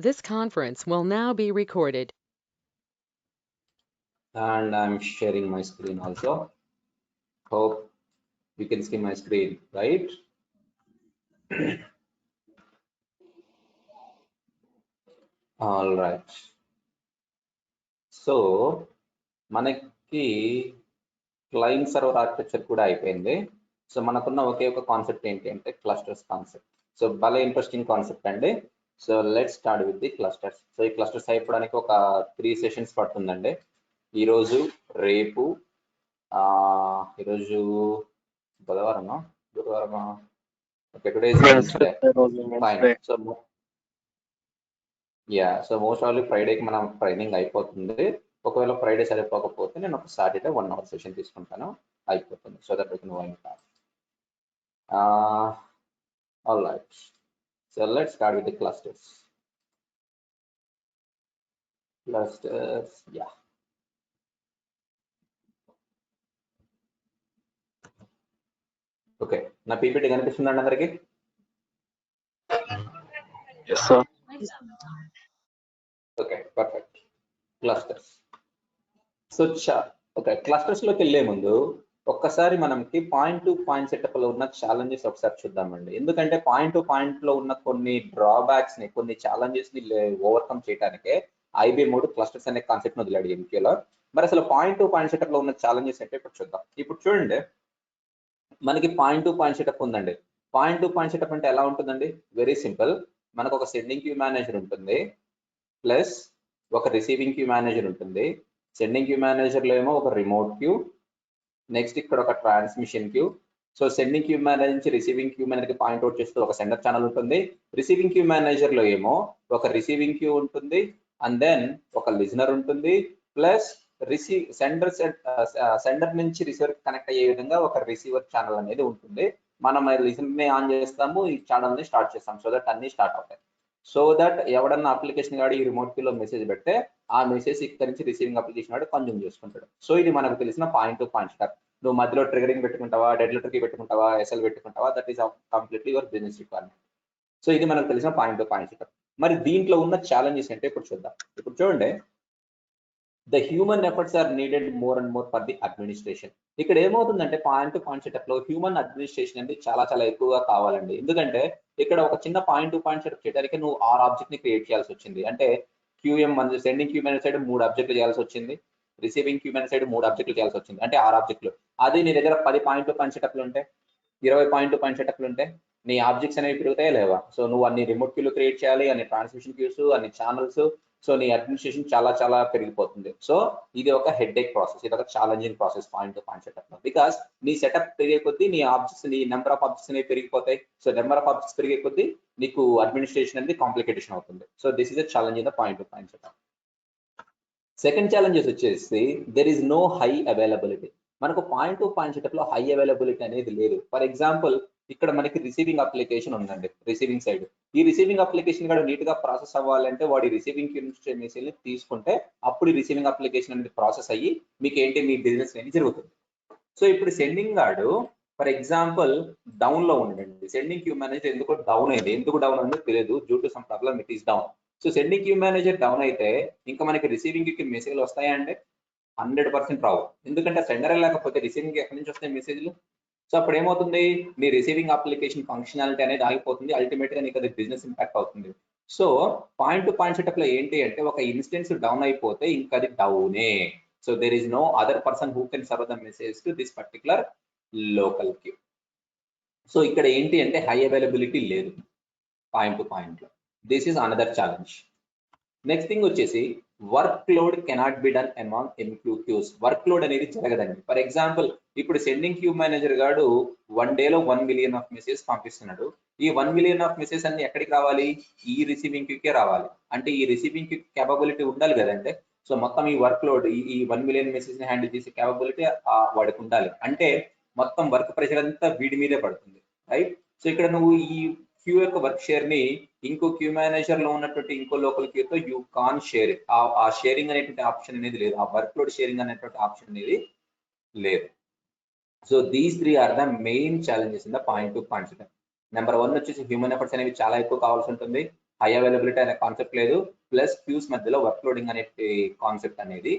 This conference will now be recorded. And I'm sharing my screen also. Hope you can see my screen, right? All right. So మనకి client server architecture కూడా అయిపోయింది. So మనకున్న ఒకే ఒక concept ఏంటి అంటే clusters concept. So భలే interesting concept అండి. So let start with the clusters. So ఈ క్లస్టర్స్ అయిపోవడానికి ఒక 3 సెషన్స్ పడుతుందండి. ఈరోజు, రేపు, ఈరోజు బుధవారమా గురువారమా? Okay, today is Wednesday. Fine. So most ఆఫ్లీ ఫ్రైడేకి మనం ట్రైనింగ్ అయిపోతుంది. ఒకవేళ ఫ్రైడే సరిపోకపోతే నేను ఒక సాటర్డే 1 hour సెషన్ తీసుకుంటాను, అయిపోతుంది. So that we can move on. All right. So let's start with the clusters. Yeah. Okay, నా పీపీటీ కనిపిస్తుందండి అందరికి? Okay, perfect. Clusters. So okay, clusters లోకి వెళ్ళే ముందు ఒక్కసారి మనకి పాయింట్ టు పాయింట్ సెటప్ లో ఉన్న ఛాలెంజెస్ ఒకసారి చూద్దామండి. ఎందుకంటే పాయింట్ టు పాయింట్ లో ఉన్న కొన్ని డ్రాబ్యాక్స్ ని, కొన్ని ఛాలెంజెస్ ని ఓవర్కమ్ చేయడానికే IB3 క్లస్టర్స్ అనే కాన్సెప్ట్ వదిలాడు ఎంక్యూలో. మరి అసలు పాయింట్ టు పాయింట్ సెటప్ లో ఉన్న ఛాలెంజెస్ అంటే ఇప్పుడు చూద్దాం. ఇప్పుడు చూడండి, మనకి పాయింట్ టు పాయింట్ సెటప్ ఉందండి. పాయింట్ టు పాయింట్ సెటప్ అంటే ఎలా ఉంటుందండి? Very simple. మనకు ఒక సెండింగ్ క్యూ మేనేజర్ ఉంటుంది, ప్లస్ ఒక రిసీవింగ్ క్యూ మేనేజర్ ఉంటుంది. సెండింగ్ క్యూ మేనేజర్ లో ఏమో ఒక రిమోట్ క్యూ, నెక్స్ట్ ఇక్కడ ఒక transmission queue. So sending queue manager నుంచి receiving queue manager point out చేస్తూ ఒక సెండర్ ఛానల్ ఉంటుంది. రిసీవింగ్ క్యూ మేనేజర్ లో ఏమో ఒక రిసీవింగ్ క్యూ ఉంటుంది, అండ్ దెన్ ఒక లిజనర్ ఉంటుంది, ప్లస్ సెండర్ నుంచి రిసీవర్ కనెక్ట్ అయ్యే విధంగా ఒక రిసీవర్ ఛానల్ అనేది ఉంటుంది. మనం లిజనర్ ని ఆన్ చేస్తాము, ఈ ఛానల్ ని స్టార్ట్ చేస్తాం, సో దట్ అన్ని స్టార్ట్ అవుతాయి. సో దట్ ఎవడన్నా అప్లికేషన్ గాడి ఈ రిమోట్ క్యూలో మెసేజ్ పెడితే ఆ మెసేజ్ ఇక్కడ నుంచి రిసీవింగ్ అప్లికేషన్ వాడు కన్జ్యూమ్ చేసుకుంటాడు. సో ఇది మనకు తెలిసిన పాయింట్ టు పాయింట్ సెటప్. నువ్వు మధ్యలో ట్రిగరింగ్ పెట్టుకుంటావా, డెడ్ లెటర్ కి పెట్టుకుంటావా, SL పెట్టుకుంటావా, that is completely your business requirement. So ఇది మనకు తెలిసిన పాయింట్ టు పాయింట్ సెటప్. మరి దీంట్లో ఉన్న ఛాలెంజెస్ అంటే ఇప్పుడు చూద్దాం. ఇప్పుడు చూడండి, the human efforts are needed more and more for the administration. ఇక్కడ ఏమవుతుందంటే పాయింట్ టు పాయింట్ సెటప్ లో హ్యూమన్ అడ్మినిస్ట్రేషన్ అనేది చాలా చాలా ఎక్కువగా కావాలండి. ఎందుకంటే ఇక్కడ ఒక చిన్న పాయింట్ టు పాయింట్ సెటప్ చేయడానికి నువ్వు 6 ఆబ్జెక్ట్ ని క్రియేట్ చేయాల్సి వచ్చింది. అంటే QM sending queue manager side 3 ఆబ్జెక్టులు చేయాల్సి వచ్చింది, రిసీవింగ్ క్యూ మేనేజర్ సైడ్ 3 ఆబ్జెక్టులు చేయాల్సి వచ్చింది, అంటే 6 ఆబ్జెక్టులు. అది నీ దగ్గర 10 పాయింట్ టు పాయింట్ సెటప్లు ఉంటే, 20 పాయింట్ టు పాయింట్ సెటప్లు ఉంటే నీ ఆబ్జెక్ట్స్ అనేవి పెరుగుతాయా లేవా? సో నువ్వు అన్ని రిమోట్ క్యూలు క్రియేట్ చేయాలి, అన్ని ట్రాన్స్మిషన్ క్యూస్, అన్ని ఛానల్స్. సో నీ అడ్మినిస్ట్రేషన్ చాలా చాలా పెరిగిపోతుంది. సో ఇది ఒక హెడ్ ఏక్ ప్రాసెస్, ఇది ఒక challenging process point to point setup లో. బికాస్ నీ సెటప్ పెరిగే కొద్దీ నీ ఆబ్జెక్ట్స్, నీ నెంబర్ ఆఫ్ ఆబ్జెక్ట్స్ అనేవి పెరిగిపోతాయి. సో నెంబర్ ఆఫ్ ఆబ్జెక్ట్స్ పెరిగే కొద్దీ నీకు అడ్మినిస్ట్రేషన్ అనేది కాంప్లికేషన్ అవుతుంది. So this is a challenge in the point to point setup. Second challenges వచ్చేసి there is no high availability. మనకు పాయింట్ టు పాయింట్ సెటప్ లో హై అవైలబిలిటీ అనేది లేదు. ఫర్ ఎగ్జాంపుల్, ఇక్కడ మనకి రిసీవింగ్ అప్లికేషన్ ఉందండి, రిసీవింగ్ సైడ్. ఈ రిసీవింగ్ అప్లికేషన్ కూడా నీట్ గా ప్రాసెస్ అవ్వాలంటే వాడి రిసీవింగ్ మెసేజ్ ని తీసుకుంటే అప్పుడు రిసీవింగ్ అప్లికేషన్ అనేది ప్రాసెస్ అయ్యి మీకు ఏంటి, మీ బిజినెస్ అనేది జరుగుతుంది. సో ఇప్పుడు సెండింగ్ గాడు ఫర్ ఎగ్జాంపుల్ డౌన్ లో ఉండండి. సెండింగ్ క్యూ మేనేజర్ ఎందుకు డౌన్ అయింది, ఎందుకు డౌన్ అయిందో తెలియదు, due to some problem it is down. So sending queue manager down అయితే ఇంకా మనకి రిసీవింగ్ కి మెసేజ్లు వస్తాయా అంటే 100% రావు. ఎందుకంటే సెండర్ లేకపోతే రిసీవింగ్ ఎక్కడి నుంచి వస్తాయి మెసేజ్లు? సో అప్పుడు ఏమవుతుంది, నీ రిసీవింగ్ అప్లికేషన్ ఫంక్షనాలిటీ అనేది ఆగిపోతుంది, అల్టిమేట్ గా నీకు అది బిజినెస్ ఇంపాక్ట్ అవుతుంది. So point to point setup లో ఏంటి అంటే ఒక ఇన్స్టెన్స్ డౌన్ అయిపోతే ఇంకా అది డౌనే. So there is no other person who can serve the message to this particular local queue. So ఇక్కడ ఏంటి అంటే హై అవైలబిలిటీ లేదు పాయింట్ టు పాయింట్ లో. This is another challenge. Next thing వచ్చేసి work load cannot be done among MQ queues. Work load అనేది జరగదండి. For example, ఇప్పుడు sending queue manager గాడు 1 day లో 1 million ఆఫ్ మెసేజ్ పంపిస్తున్నాడు. ఈ 1 million ఆఫ్ మెసేజ్ అన్ని ఎక్కడికి రావాలి? ఈ రిసీవింగ్ క్యూకే రావాలి. అంటే ఈ రిసీవింగ్ క్యూ కేపబిలిటీ ఉండాలి కదంటే. సో మొత్తం ఈ వర్క్ లోడ్, ఈ 1 million మెసేజ్ ని హ్యాండిల్ చేసే కేపబిలిటీ వాడికి ఉండాలి. అంటే మొత్తం వర్క్ ప్రెషర్ అంతా వీడి మీదే పడుతుంది, రైట్? సో ఇక్కడ నువ్వు ఈ క్యూ యొక్క వర్క్ షేర్ ని ఇంకో క్యూ మేనేజర్ లో ఉన్నటువంటి ఇంకో లోకల్ క్యూతో యూ కాన్ షేర్. ఆ షేరింగ్ అనేటువంటి ఆప్షన్ అనేది లేదు, ఆ వర్క్ లోడ్ షేరింగ్ అనేటువంటి ఆప్షన్ అనేది లేదు. So these 3 are the main challenges in the point to point setup. Number 1 వచ్చేసి హ్యూమన్ ఎఫర్ట్స్ అనేవి చాలా ఎక్కువ కావాల్సి ఉంటుంది. హై అవైలబిలిటీ అనే కాన్సెప్ట్ లేదు, ప్లస్ క్యూస్ మధ్యలో వర్క్ లోడింగ్ అనే కాన్సెప్ట్ అనేది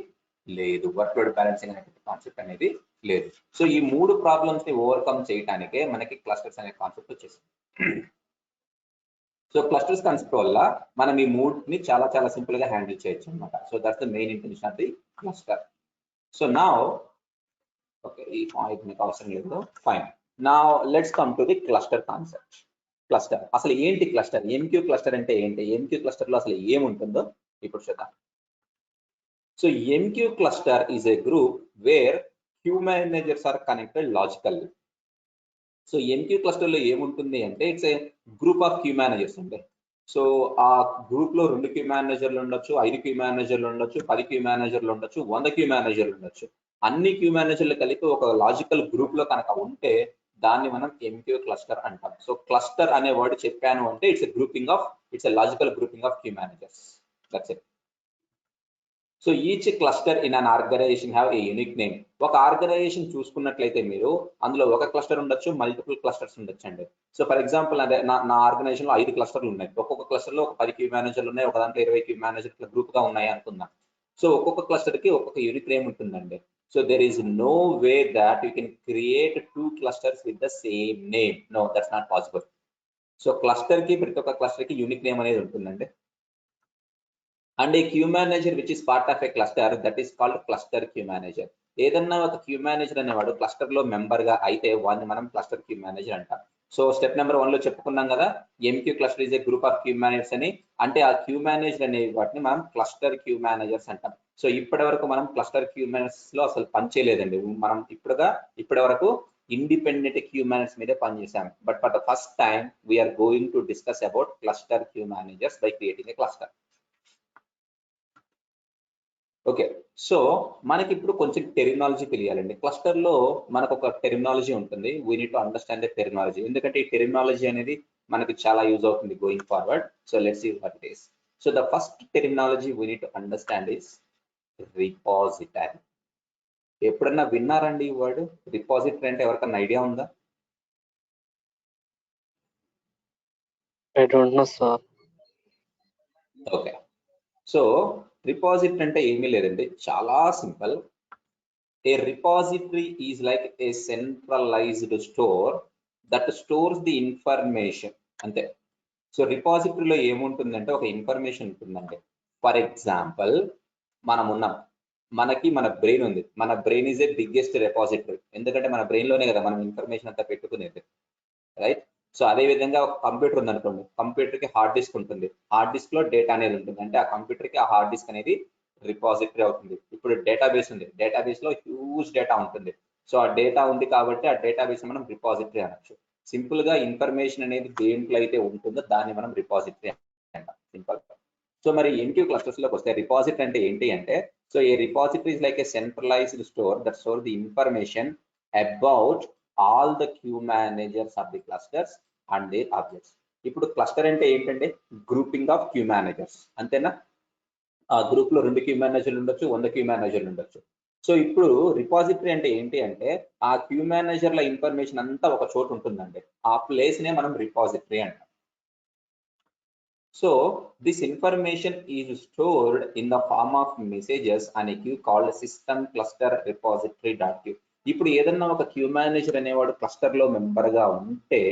లేదు, వర్క్ లోడ్ బ్యాలెన్సింగ్ అనే కాన్సెప్ట్ అనేది లేదు. సో ఈ మూడు ప్రాబ్లమ్స్ ని ఓవర్కమ్ చేయడానికే మనకి క్లస్టర్స్ అనే కాన్సెప్ట్ వచ్చేసింది. సో క్లస్టర్స్ కాన్సెప్ట్ వల్ల మనం ఈ మూడ్ని చాలా చాలా సింపుల్ గా హ్యాండిల్ చేయొచ్చు అనమాట. So that's the main intention of the cluster. So now okay, ఈ పాయింట్ మీకు అవసరం లేదు, fine. Now let's come to the cluster concept. Cluster అసలు ఏంటి? క్లస్టర్ ఎంక్యూ క్లస్టర్ అంటే ఏంటి? ఎంక్యూ క్లస్టర్ లో అసలు ఏముంటుందో ఇప్పుడు చూద్దాం. So MQ cluster is a group where queue managers are connected logically. So MQ cluster లో ఏముంటుంది అంటే it's a group of queue managers అండి. సో ఆ గ్రూప్ లో 2 క్యూ మేనేజర్లు ఉండొచ్చు, 5 క్యూ మేనేజర్లు ఉండొచ్చు, 10 క్యూ మేనేజర్లు ఉండొచ్చు, 100 క్యూ మేనేజర్లు ఉండొచ్చు. అన్ని క్యూ మేనేజర్లు కలిపి ఒక లాజికల్ గ్రూప్ లో కనుక ఉంటే దాన్ని మనం ఎంక్యూ క్లస్టర్ అంటాం. సో క్లస్టర్ అనే వర్డ్ చెప్పాను అంటే it's a logical grouping of queue managers. That's it. So each cluster in an organization have a unique name. ఒక ఆర్గనైజేషన్ చూసుకున్నట్లయితే మీరు అందులో ఒక క్లస్టర్ ఉండొచ్చు, మల్టిపుల్ క్లస్టర్స్ ఉండొచ్చు అండి. సో ఫర్ ఎగ్జాంపుల్ అదే నా ఆర్గనైజేషన్ లో 5 క్లస్టర్లు ఉన్నాయి. ఒక్కొక్క క్లస్టర్ లో ఒక 10 క్యూ మేనేజర్లు ఉన్నాయి, ఒక దాంట్లో 20 క్యూ మేనేజర్లు గ్రూప్ గా ఉన్నాయి అనుకుందాం. సో ఒక్కొక్క క్లస్టర్ కి ఒక్కొక్క యూనిక్ నేమ్ ఉంటుందండి. So there is no way that you can create 2 clusters with the same name. No, that's not possible. So cluster కి ప్రతి ఒక్క క్లస్టర్ కి యూనిక్ నేమ్ అనేది ఉంటుందండి. And a queue manager which is part of a cluster that is called cluster queue manager. ఏదన్నా ఒక queue manager అనేవాడు cluster లో మెంబర్ గా అయితే వాడిని మనం క్లస్టర్ క్యూ మేనేజర్ అంటాం. సో స్టెప్ నెంబర్ 1 లో చెప్పుకున్నాం కదా, MQ cluster is a group of queue managers అని. అంటే ఆ క్యూ మేనేజర్ అనే వాటిని మనం క్లస్టర్ క్యూ మేనేజర్స్ అంటాం. సో ఇప్పటి వరకు మనం క్లస్టర్ క్యూ మేనేజర్స్ లో అసలు పని చేయలేదండి. మనం ఇప్పటి వరకు ఇండిపెండెంట్ క్యూ మేనేజర్స్ మీదే పనిచేసాం. But for the first time we are going to discuss about cluster queue managers by creating a cluster. Okay, so మనకి ఇప్పుడు కొంచెం టెర్మినాలజీ తెలియాలండి. క్లస్టర్ లో మనకు ఒక టెర్మినాలజీ ఉంటుంది. We need to understand the terminology, ఎందుకంటే ఈ టెర్మినాలజీ అనేది మనకి చాలా యూజ్ అవుతుంది going forward. So let's see what it is. So the first terminology we need to understand is repository. ఎప్పుడన్నా విన్నారండి ఈ వర్డ్ రిపాజిటరీ? అంటే ఎవరికన్నా ఐడియా ఉందా? I don't know, sir. Okay, so repository అంటే ఏమీ లేదండి, చాలా simple. A repository is like a centralized store that stores the information. అంతే. సో రిపాజిటరీలో ఏముంటుందంటే ఒక ఇన్ఫర్మేషన్ ఉంటుందండి. ఫర్ ఎగ్జాంపుల్ మనకి మన బ్రెయిన్ ఉంది. మన brain is a biggest repository, ఎందుకంటే మన బ్రెయిన్ లోనే కదా మనం ఇన్ఫర్మేషన్ అంతా పెట్టుకునేది, రైట్? సో అదే విధంగా ఒక కంప్యూటర్ ఉంది అనుకోండి, కంప్యూటర్ కి హార్డ్ డిస్క్ ఉంటుంది. హార్డ్ డిస్క్ లో డేటా అనేది ఉంటుంది, అంటే ఆ కంప్యూటర్ కి ఆ హార్డ్ డిస్క్ అనేది రిపాజిటరీ అవుతుంది. ఇప్పుడు డేటాబేస్ ఉంది, డేటాబేస్ లో హ్యూజ్ డేటా ఉంటుంది. సో ఆ డేటా ఉంది కాబట్టి ఆ డేటాబేస్ మనం రిపాజిటరీ అనొచ్చు. సింపుల్ గా ఇన్ఫర్మేషన్ అనేది దేంట్లో అయితే ఉంటుందో దాన్ని మనం రిపాజిటరీ అంటాం, సింపుల్. సో మరి ఎంక్యూ క్లస్టర్స్ లోకి వస్తే రిపాజిటరీ అంటే ఏంటి అంటే, so a repository is like a centralized store that store the information about all the queue managers of the clusters and the objects. ఇప్పుడు క్లస్టర్ అంటే ఏంటంటే గ్రూపింగ్ ఆఫ్ క్యూ మేనేజర్స్, అంతేనా? ఆ గ్రూప్ లో 2 క్యూ మేనేజర్లు ఉండొచ్చు, 100 క్యూ మేనేజర్లు ఉండొచ్చు. సో ఇప్పుడు రిపాజిటరీ అంటే ఏంటి అంటే ఆ క్యూ మేనేజర్ల ఇన్ఫర్మేషన్ అంతా ఒక చోటు ఉంటుందండి. ఆ ప్లేస్ నే మనం రిపాజిటరీ అంటాం. So this information is stored in the form of messages on a queue called system cluster repository.queue. ఇప్పుడు ఏదన్నా ఒక క్యూ మేనేజర్ అనేవాడు క్లస్టర్ లో మెంబర్ గా ఉంటే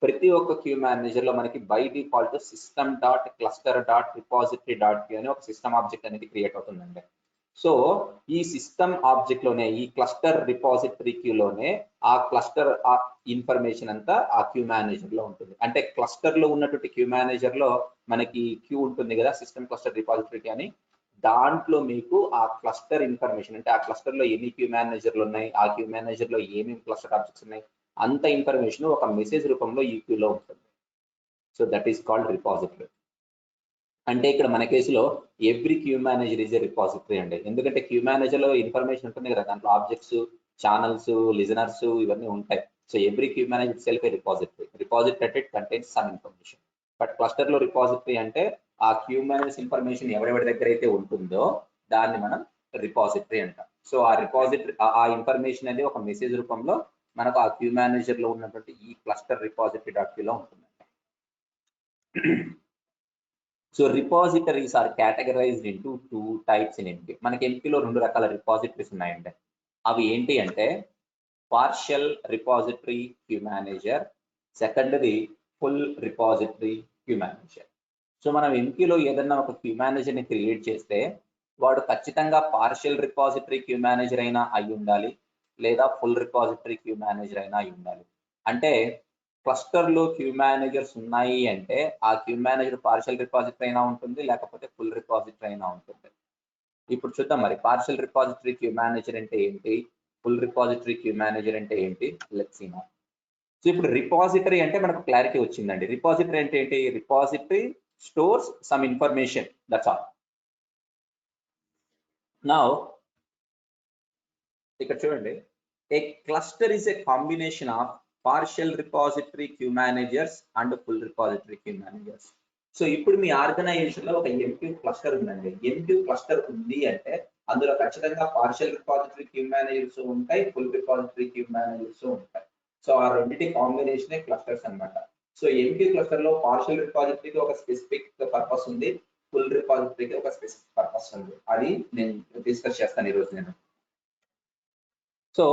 ప్రతి ఒక్క క్యూ మేనేజర్ లో మనకి by default system dot cluster dot repository dot queue అనే ఒక సిస్టమ్ ఆబ్జెక్ట్ అనేది క్రియేట్ అవుతుందండి. సో ఈ సిస్టమ్ ఆబ్జెక్ట్ లోనే ఈ క్లస్టర్ రిపాజిటరీ క్యూలోనే ఆ క్లస్టర్ ఇన్ఫర్మేషన్ అంతా ఆ క్యూ మేనేజర్ లో ఉంటుంది. అంటే క్లస్టర్ లో ఉన్నటువంటి క్యూ మేనేజర్ లో మనకి క్యూ ఉంటుంది కదా, సిస్టమ్ క్లస్టర్ రిపాజిటరీ అని. దాంట్లో మీకు ఆ క్లస్టర్ ఇన్ఫర్మేషన్, అంటే ఆ క్లస్టర్ లో ఎన్ని క్యూ మేనేజర్లు ఉన్నాయి, ఆ క్యూ మేనేజర్ లో ఏమేమి క్లస్టర్ ఆబ్జెక్ట్స్ ఉన్నాయి, అంత ఇన్ఫర్మేషన్ ఒక మెసేజ్ రూపంలో ఈ క్యూలో ఉంటుంది. So that is called repository. అంటే ఇక్కడ మన కేసులో every queue manager is a repository అండి, ఎందుకంటే క్యూ మేనేజర్ లో ఇన్ఫర్మేషన్ ఉంటుంది కదా, దాంట్లో ఆబ్జెక్ట్స్, ఛానల్స్, లిజనర్స్ ఇవన్నీ ఉంటాయి. So every queue manager self a repository. Repository అంటే it contains some information. But cluster లో రిపాజిటరీ అంటే ఆ క్యూ మేనేజర్ ఇన్ఫర్మేషన్ ఎవరెవరి దగ్గర అయితే ఉంటుందో దాన్ని మనం రిపాజిటరీ అంటాం. సో ఆ రిపాజిటరీ ఆ ఇన్ఫర్మేషన్ అనేది ఒక మెసేజ్ రూపంలో మనకు ఆ క్యూ మేనేజర్ లో ఉన్నటువంటి ఈ క్లస్టర్ రిపాజిటరీ డాట్ క్యూలో ఉంటుంది. So repositories are categorized into 2 types in MQ. మనకి ఎంపీలో 2 రకాల రిపాజిటరీస్ ఉన్నాయండి. అవి ఏంటి అంటే పార్షియల్ రిపాజిటరీ క్యూ మేనేజర్, సెకండ్ది full repository queue manager. So మనం ఎంపీలో ఏదన్నా ఒక క్యూ మేనేజర్ని క్రియేట్ చేస్తే వాడు ఖచ్చితంగా పార్షియల్ రిపాజిటరీ క్యూ మేనేజర్ అయినా అయి ఉండాలి, లేదా ఫుల్ రిపాజిటరీ క్యూ మేనేజర్ అయినా అయి ఉండాలి. అంటే క్లస్టర్లో క్యూ మేనేజర్స్ ఉన్నాయి అంటే ఆ క్యూ మేనేజర్ పార్షియల్ రిపాజిటరీ అయినా ఉంటుంది, లేకపోతే ఫుల్ రిపాజిటరీ అయినా ఉంటుంది. ఇప్పుడు చూద్దాం మరి పార్షియల్ రిపాజిటరీ క్యూ మేనేజర్ అంటే ఏంటి, ఫుల్ రిపాజిటరీ క్యూ మేనేజర్ అంటే ఏంటి. Let's see now. సో ఇప్పుడు రిపాజిటరీ అంటే మనకు క్లారిటీ వచ్చిందండి. రిపాజిటరీ అంటే ఏంటి, repository stores some information, that's all. Now ఇక్కడ చూడండి, a cluster is a combination of partial repository queue managers and full repository queue managers. So ఇప్పుడు మీ ఆర్గనైజేషన్ లో ఒక ఎంక్యూ క్లస్టర్ ఉందండి. ఎంక్యూ క్లస్టర్ ఉంది అంటే అందులో ఖచ్చితంగా పార్షియల్ రిపాజిటరీ క్యూ మేనేజర్స్ ఉంటాయి, ఫుల్ రిపాజిటరీ క్యూ మేనేజర్స్ ఉంటాయి. సో ఆ రెండింటి కాంబినేషనే క్లస్టర్స్ అన్నమాట. సో ఎంక్యూ క్లస్టర్ లో పార్షియల్ రిపాజిటరీకి ఒక స్పెసిఫిక్ పర్పస్ ఉంది, ఫుల్ రిపాజిటరీకి ఒక స్పెసిఫిక్ పర్పస్ ఉంది. అది నేను డిస్కస్ చేస్తాను ఈరోజు నేను. సో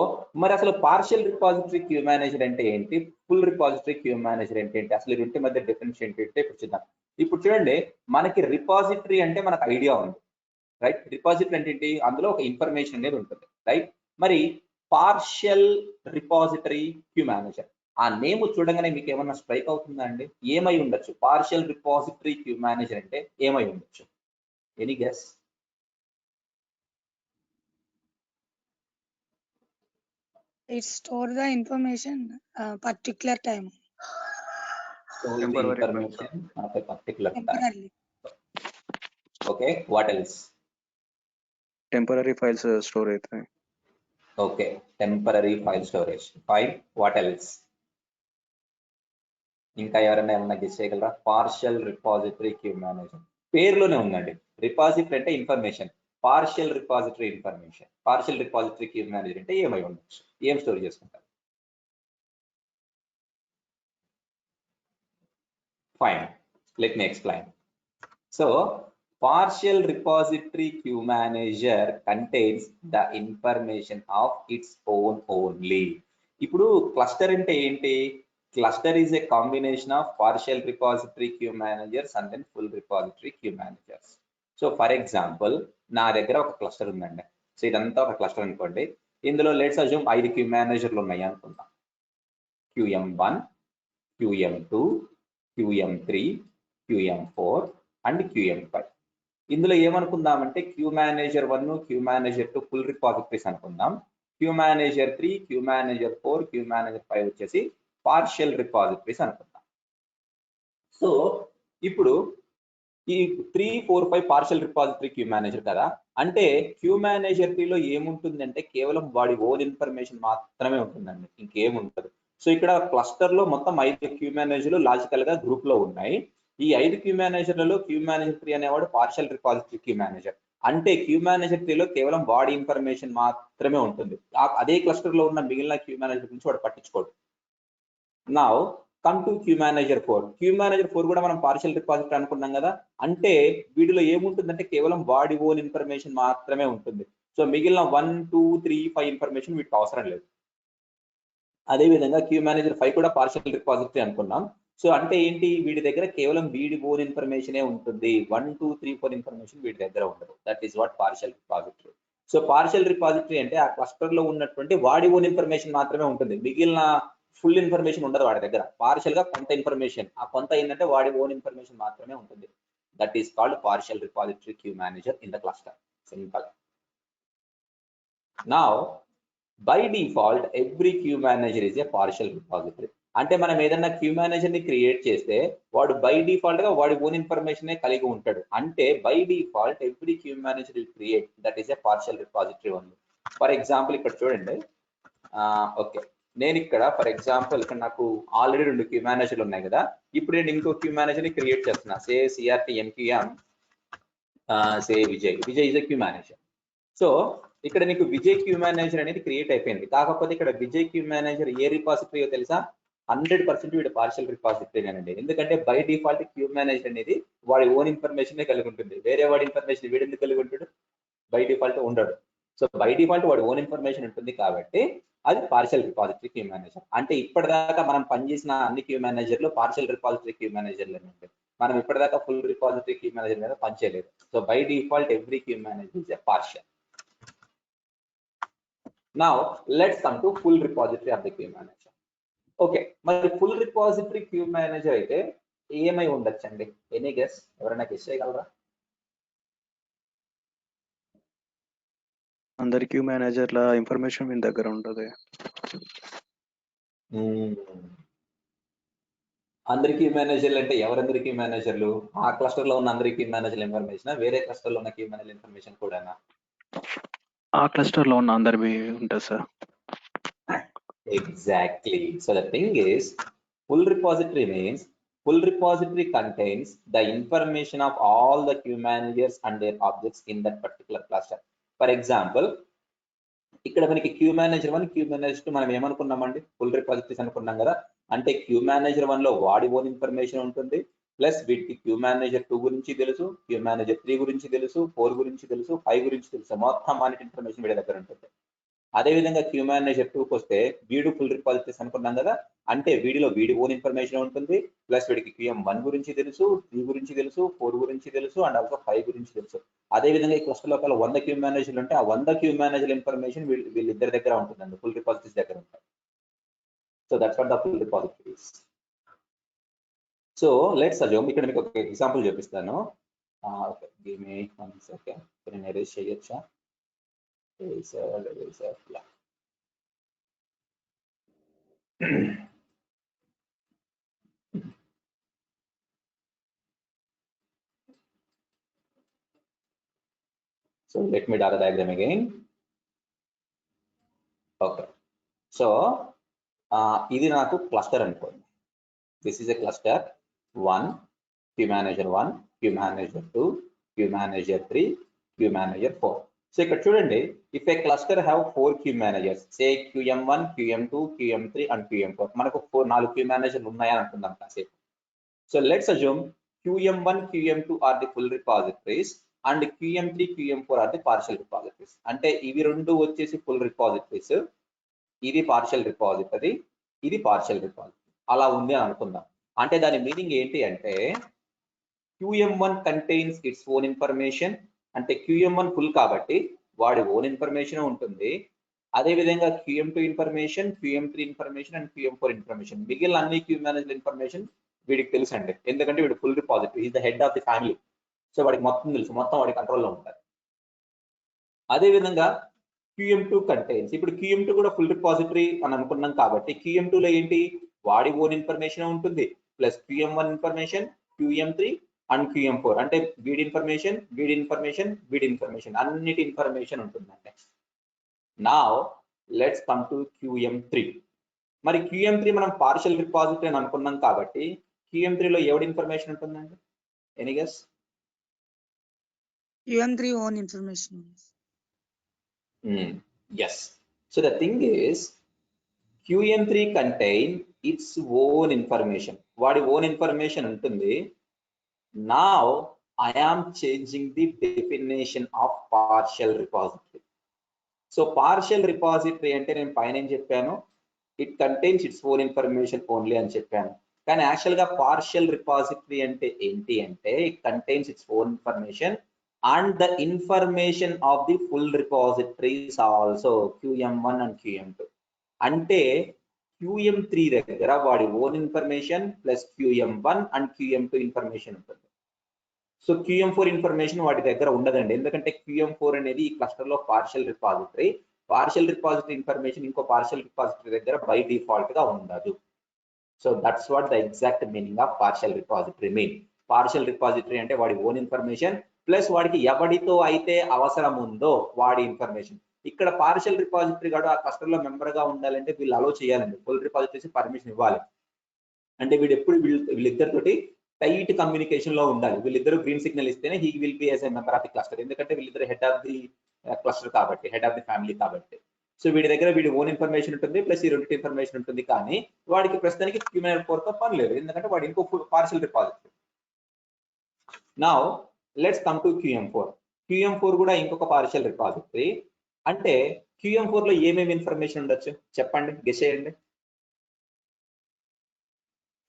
మరి అసలు పార్షియల్ రిపాజిటరీ క్యూ మేనేజర్ అంటే ఏంటి, ఫుల్ రిపాజిటరీ క్యూ మేనేజర్ అంటే ఏంటి, అసలు ఈ రెండింటి మధ్య డిఫరెన్స్ ఏంటి అంటే ఇప్పుడు చూద్దాం. ఇప్పుడు చూడండి, మనకి రిపాజిటరీ అంటే మనకు ఐడియా ఉంది, రైట్. రిపాజిటరీ అంటే ఏంటి, అందులో ఒక ఇన్ఫర్మేషన్ అనేది ఉంటుంది, రైట్. మరి పార్షియల్ రిపాజిటరీ క్యూ మేనేజర్, ఆ నేమ్ చూడగానే మీకు ఏమన్నా స్ట్రైక్ అవుతుందా అండి? ఏమై ఉండొచ్చు పార్షియల్ రిపాజిటరీ క్యూ మేనేజర్ అంటే? ఏమై ఉండొచ్చు? Any guess? It store the information particular time. Store the information at a particular time. Temporarily. Okay, what else? Temporary files store అయితే. Okay, temporary file storage. Fine. What else? ఇంకా ఎవరైనా ఏమన్నా guess చేయగలరా? Partial repository queue manager పేరులోనే ఉందండి. Repository అంటే information, partial repository information. Partial repository queue manager అంటే ఏమై ఉండొచ్చు, ఏం స్టోర్ చేసుకుంటారు? Fine, let me explain. So partial repository queue manager contains the information of its own only. ఇప్పుడు క్లస్టర్ అంటే ఏంటి? Cluster is a combination of partial repository queue managers and then full repository queue managers. So for example నా దగ్గర ఒక cluster ఉందండి. So ఇదంతా ఒక cluster అనుకోండి. ఇందులో లెట్స్ అజ్యూమ్ 5 క్యూ మేనేజర్లు ఉన్నాయి అనుకుందాం. QM1, QM2, QM3, QM4 and QM5. ఇందులో ఏమనుకుందామంటే queue manager 1, queue manager 2 full repositories అనుకుందాం. Queue manager 3, queue manager 4, queue manager 5 వచ్చేసి పార్షియల్ రిపాజిటరీస్ అనుకుందాం. సో ఇప్పుడు ఈ 3, 4, 5 పార్షియల్ రిపాజిటరీ క్యూ మేనేజర్ కదా, అంటే క్యూ మేనేజర్ 3లో ఏముంటుందంటే కేవలం వాడి ఓన్ ఇన్ఫర్మేషన్ మాత్రమే ఉంటుందండి, ఇంకేముండదు. సో ఇక్కడ క్లస్టర్ లో మొత్తం 5 క్యూ మేనేజర్లు లాజికల్ గా గ్రూప్ లో ఉన్నాయి. ఈ 5 క్యూ మేనేజర్లలో క్యూ మేనేజర్ 3 అనేవాడు పార్షియల్ రిపాజిటరీ క్యూ మేనేజర్. అంటే క్యూ మేనేజర్ 3లో కేవలం వాడి ఇన్ఫర్మేషన్ మాత్రమే ఉంటుంది. అదే క్లస్టర్ లో ఉన్న మిగిలిన క్యూ మేనేజర్ గురించి వాడు పట్టించుకోడు. Now come to queue manager 4. Queue manager 4 కూడా మనం పార్షియల్ డిపాజిట్ అనుకున్నాం కదా, అంటే వీటిలో ఏముంటుందంటే కేవలం వాడి ఓన్ ఇన్ఫర్మేషన్ మాత్రమే ఉంటుంది. సో మిగిలిన 1, 2, 3, 5 ఇన్ఫర్మేషన్ వీటికి అవసరం లేదు. అదేవిధంగా క్యూ మేనేజర్ 5 కూడా పార్షియల్ రిపాజిటరీ అనుకున్నాం. సో అంటే ఏంటి, వీడి దగ్గర కేవలం వీడి ఓన్ ఇన్ఫర్మేషనే ఉంటుంది. 1, 2, 3, 4 ఇన్ఫర్మేషన్ వీడి దగ్గర ఉండదు. That is what partial repository. So partial repository అంటే ఆ క్లస్టర్ లో ఉన్నటువంటి వాడి ఓన్ ఇన్ఫర్మేషన్ మాత్రమే ఉంటుంది, మిగిలిన ఫుల్ ఇన్ఫర్మేషన్ ఉండదు వాడి దగ్గర. పార్షియల్ గా కొంత ఇన్ఫర్మేషన్, ఆ కొంత ఏంటంటే వాడి ఓన్ ఇన్ఫర్మేషన్ మాత్రమే ఉంటుంది. That is called partial repository queue manager in the cluster. Simple. Now by default every queue manager is a partial repository. అంటే మనం ఏదైనా క్యూ మేనేజర్ ని క్రియేట్ చేస్తే వాడు బై డిఫాల్ట్ గా వాడి ఓన్ ఇన్ఫర్మేషన్ కలిగి ఉంటాడు. అంటే by default every queue manager will create that is a partial repository only. For example ఇక్కడ చూడండి. ఓకే, నేను ఇక్కడ ఫర్ ఎగ్జాంపుల్ ఇక్కడ నాకు ఆల్రెడీ 2 క్యూ మేనేజర్లు ఉన్నాయి కదా. ఇప్పుడు నేను ఇంకో క్యూ మేనేజర్ ని క్రియేట్ చేస్తున్నా. Say CRT MQM say Vijay. Vijay is a queue manager. So ఇక్కడ నీకు విజయ్ క్యూ మేనేజర్ అనేది క్రియేట్ అయిపోయింది. కాకపోతే ఇక్కడ విజయ్ క్యూ మేనేజర్ ఏ రిపాజిటరీయో తెలుసా? 100% వీడు పార్షియల్ రిపాజిటరీ అండి. ఎందుకంటే బై డిఫాల్ట్ క్యూ మేనేజర్ అనేది వాడి ఓన్ ఇన్ఫర్మేషన్ కలిగి ఉంటుంది. వేరే వాడి ఇన్ఫర్మేషన్ వీడు ఎందుకు కలిగి ఉంటాడు? బై డిఫాల్ట్ ఉండడు. సో బై డిఫాల్ట్ వాడి ఓన్ ఇన్ఫర్మేషన్ ఉంటుంది కాబట్టి అది పార్షియల్ రిపాజిటరీ క్యూ మేనేజర్. అంటే ఇప్పటిదాకా మనం పనిచేసిన అన్ని క్యూ మేనేజర్లు పార్షియల్ రిపాజిటరీ క్యూ మేనేజర్లు ఉంటాయి. మనం ఇప్పటిదాకా ఫుల్ రిపాజిటరీ క్యూ మేనేజర్ మీద పనిచేయలేదు. So by default every queue manager is a partial. Now let's come to full repository of the queue manager. Okay, మరి ఫుల్ రిపాజిటరీ క్యూ మేనేజర్ అయితే ఏమై ఉండొచ్చండి? Any guess? ఎవరైనా గెస్ చేయగలరా? అందరి queue మేనేజర్ల information మీ దగ్గర ఉంటుంది. అందరికీ మేనేజర్లు అంటే ఎవరందరికీ మేనేజర్లు? ఆ క్లస్టర్ లో ఉన్న అందరికీ మేనేజర్ ఇన్ఫర్మేషన్, వేరే క్లస్టర్ లో ఉన్న క్యూ మేనేజర్ ఇన్ఫర్మేషన్ కూడానా? ఆ క్లస్టర్ లో ఉన్న అందరివి ఉంటుంది sir. Exactly. So the thing is, full repository means full repository contains the information of all the queue managers and their objects in that particular cluster. For example, ఇక్కడ మనకి queue manager 1, queue manager 2 మనం ఏమనుకున్నామండి? Full repositories అనుకున్నాం కదా. అంటే queue manager 1 లో వాడి own information ఉంటుంది, plus వీటికి క్యూ మేనేజర్ 2 గురించి తెలుసు, క్యూ మేనేజర్ 3 గురించి తెలుసు, 4 గురించి తెలుసు, 5 గురించి తెలుసు, మొత్తం అన్నిటి ఇన్ఫర్మేషన్ వీడి దగ్గర ఉంటుంది. అదేవిధంగా క్యూ మేనేజర్ 2కి వస్తే వీడు ఫుల్ రిపాజిటరీస్ అనుకున్నాం కదా. అంటే వీడిలో వీడి ఓన్ ఇన్ఫర్మేషన్ ఉంటుంది, ప్లస్ వీడికి క్యూఎం 1 గురించి తెలుసు, 3 గురించి తెలుసు, 4 గురించి తెలుసు, అండ్ ఆల్సో 5 గురించి తెలుసు. అదేవిధంగా ఈ క్లస్టర్ లోపల 100 క్యూ మేనేజర్లు ఉంటే ఆ 100 క్యూ మేనేజర్ ఇన్ఫర్మేషన్ వీళ్ళిద్దరి దగ్గర ఉంటుందండి, ఫుల్ రిపాజిటరీస్ దగ్గర ఉంటాయి. So that's what the full repositories. So let's assume, ఇక్కడ మీకు ఒక ఎగ్జాంపుల్ చూపిస్తాను. Okay, give me 1 second. నేను ఎరేజ్ చేయొచ్చా? Yeah. So let me draw the diagram again. Okay. So ఇది నాకు క్లస్టర్ అనుకోండి. This is a cluster 1, queue manager 1, queue manager 2, queue manager 3, queue manager 4. So ఇక్కడ చూడండి, if a cluster have 4 queue managers, say QM1, QM2, QM3 and QM4, మనకు 4 queue managers ఉన్నాయని అనుకుందాం కాసేపు. So let's assume QM1, QM2 are the full repositories and QM3, QM4 are the partial repositories. అంటే ఇవి రెండు వచ్చేసి full repositories, ఇది partial repository, ఇది partial repository, అలా ఉంది అని అనుకుందాం. అంటే దాని మీనింగ్ ఏంటి అంటే QM1 contains its own information, అంటే QM1 ఫుల్ కాబట్టి వాడి ఓన్ ఇన్ఫర్మేషన్ ఉంటుంది. అదేవిధంగా QM2 information, QM3 information and QM4 information, మిగిలిన అన్ని క్యూ మేనేజర్ ఇన్ఫర్మేషన్ వీడికి తెలుసు అండి, ఎందుకంటే వీడు full repository, is the head of the family. So వాడికి మొత్తం తెలుసు, మొత్తం వాడి కంట్రోల్లో ఉంటారు. అదేవిధంగా QM2 కంటైన్స్, ఇప్పుడు QM2 కూడా ఫుల్ రిపాజిటరీ అని అనుకున్నాం కాబట్టి QM2 లో ఏంటి? వాడి ఓన్ ఇన్ఫర్మేషన్ ఉంటుంది, plus QM1 information, QM3 and QM4, అంటే వీడి ఇన్ఫర్మేషన్, వీడి ఇన్ఫర్మేషన్, వీడి ఇన్ఫర్మేషన్, అన్నిటి ఇన్ఫర్మేషన్ ఉంటుందండి. Now let's come to QM3. మరి QM3 మనం పార్షియల్ రిపాజిటరీ అని అనుకున్నాం కాబట్టి QM3 లో ఎవడి ఇన్ఫర్మేషన్ ఉంటుందండి? Any guess? QM3 own information. Yes. So the thing is, QM3 contain its own information, వాడి ఓన్ ఇన్ఫర్మేషన్ ఉంటుంది. Now I am changing the definition of partial repository. So partial repository అంటే నేను పైన ఏం చెప్పాను? It contains its own information only అని చెప్పాను. కానీ యాక్చువల్ గా పార్షియల్ రిపాజిటరీ అంటే ఏంటి అంటే it contains its own information and the information of the full repositories also, QM1 and QM2. అంటే QM3 దగ్గర వాడి own information plus QM1 and QM2 information ఉంటుంది. సో QM4 ఇన్ఫర్మేషన్ వాటి దగ్గర ఉండదండి, ఎందుకంటే QM4 అనేది ఈ క్లస్టర్ లో partial repository. Partial repository information ఇంకో పార్షియల్ రిపాజిటరీ దగ్గర బై డిఫాల్ట్ గా ఉండదు. So that's what the exact meaning of partial repository mean. Partial repository అంటే వాడి ఓన్ ఇన్ఫర్మేషన్ ప్లస్ వాడికి ఎవడితో అయితే అవసరం ఉందో వాడి ఇన్ఫర్మేషన్. ఇక్కడ పార్షియల్ రిపాజిటరీ గాడు ఆ క్లస్టర్ లో మెంబర్ గా ఉండాలంటే వీళ్ళు అలో చేయాలండి, ఫుల్ రిపాజిటరీస్ పర్మిషన్ ఇవ్వాలి. అంటే వీడు ఎప్పుడు వీళ్ళిద్దరితోటి టైట్ కమ్యూనికేషన్ లో ఉండాలి. వీళ్ళిద్దరు గ్రీన్ సిగ్నల్ ఇస్తేనే he will be as a member of the cluster, ఎందుకంటే వీళ్ళిద్దరు హెడ్ ఆఫ్ ది క్లస్టర్ కాబట్టి, హెడ్ ఆఫ్ ది ఫ్యామిలీ కాబట్టి. సో వీడి దగ్గర వీడి ఓన్ ఇన్ఫర్మేషన్ ఉంటుంది ప్లస్ ఈ రెండింటి ఇన్ఫర్మేషన్ ఉంటుంది, కానీ వాడికి ప్రస్తుతానికి QM4 తో పని లేదు, ఎందుకంటే వాడు ఇంకో partial repository. Now let's come to QM4 కూడా ఇంకొక పార్షియల్ రిపాజిటరీ. అంటే QM4 లో ఏమేమి ఇన్ఫర్మేషన్ ఉండొచ్చు చెప్పండి, గెస్ చేయండి.